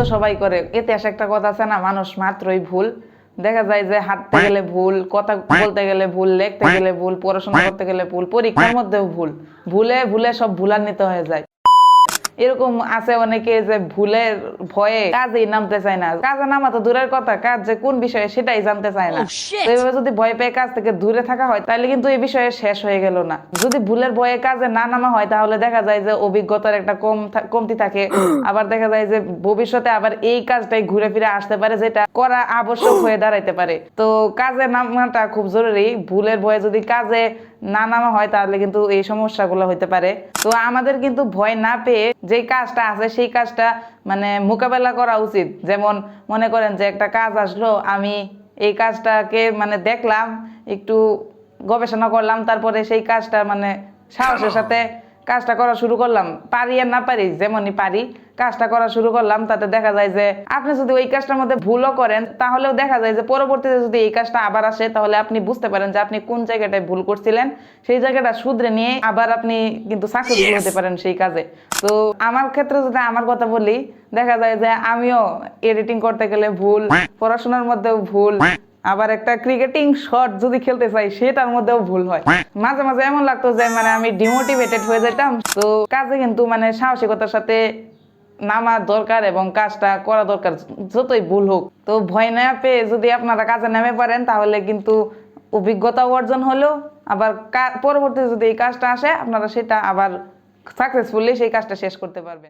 তো সবাই করে। ইতিহাসে একটা কথা আছে না, মানুষ মাত্রই ভুল। দেখা যায় যে হাঁটতে গেলে ভুল, কথা বলতে গেলে ভুল, লিখতে গেলে ভুল, পড়াশোনা করতে গেলে ভুল, পরীক্ষার মধ্যেও ভুল। ভুলে ভুলে সব ভুলান্বিত হয়ে যায়। এরকম আছে অনেকে যে ভুলের ভয়ে কাজেই নামতে চায় না। কাজে নামা তো দূরের কথা, কাজ যে কোন বিষয়ে সেটাই জানতে চায় না। তো এইভাবে যদি ভয় পেয়ে কাজ থেকে দূরে থাকা হয় তাহলে কিন্তু এই বিষয়ে শেষ হয়ে গেল না। যদি ভুলের ভয়ে কাজে না নামা হয় তাহলে দেখা যায় যে অভিজ্ঞতার একটা কমতি থাকে। আবার দেখা যায় যে ভবিষ্যতে আবার এই কাজটাই ঘুরে ফিরে আসতে পারে, যেটা করা আবশ্যক হয়ে দাঁড়াইতে পারে। তো কাজে নামাটা খুব জরুরি। ভুলের ভয়ে যদি কাজে না নামা হয় তাহলে কিন্তু এই সমস্যাগুলো হতে পারে। তো আমাদের কিন্তু ভয় না পেয়ে যে কাজটা আছে সেই কাজটা মানে মোকাবেলা করা উচিত। যেমন মনে করেন যে একটা কাজ আসলো, আমি এই কাজটাকে মানে দেখলাম, একটু গবেষণা করলাম, তারপরে সেই কাজটা মানে সাহসের সাথে কাজটা করা শুরু করলাম। পারি আর না পারি, যেমনই পারি কাজটা করা শুরু করলাম। তাতে দেখা যায় যে আপনি যদি ওই কাজটার মধ্যে ভুলও করেন তাহলেও দেখা যায় যে পরবর্তীতে যদি এই কাজটা আবার আসে তাহলে আপনি বুঝতে পারেন যে আপনি কোন জায়গাটায় ভুল করছিলেন, সেই জায়গাটা শুধরে নিয়ে আবার আপনি কিন্তু সাকসেসফুল হতে পারেন সেই কাজে। তো আমার ক্ষেত্রে যদি আমার কথা বলি, দেখা যায় যে আমিও এডিটিং করতে গেলে ভুল, পড়াশোনার মধ্যেও ভুল, আবার একটা ক্রিকেটিং শট যদি খেলতে চাই সেটার মধ্যেও ভুল হয়। মাঝে মাঝে এমন লাগতো যে মানে আমি ডিমোটিভেটেড হয়ে যেতাম। তো কাজে কিন্তু মানে সাহসিকতার সাথে নামা দরকার এবং কাজটা করা দরকার, যতই ভুল হোক। তো ভয় না পেয়ে যদি আপনারা কাজে নেমে পারেন তাহলে কিন্তু অভিজ্ঞতা অর্জন হলো, আবার পরবর্তীতে যদি এই কাজটা আসে আপনারা সেটা আবার সাকসেসফুলি সেই কাজটা শেষ করতে পারবেন।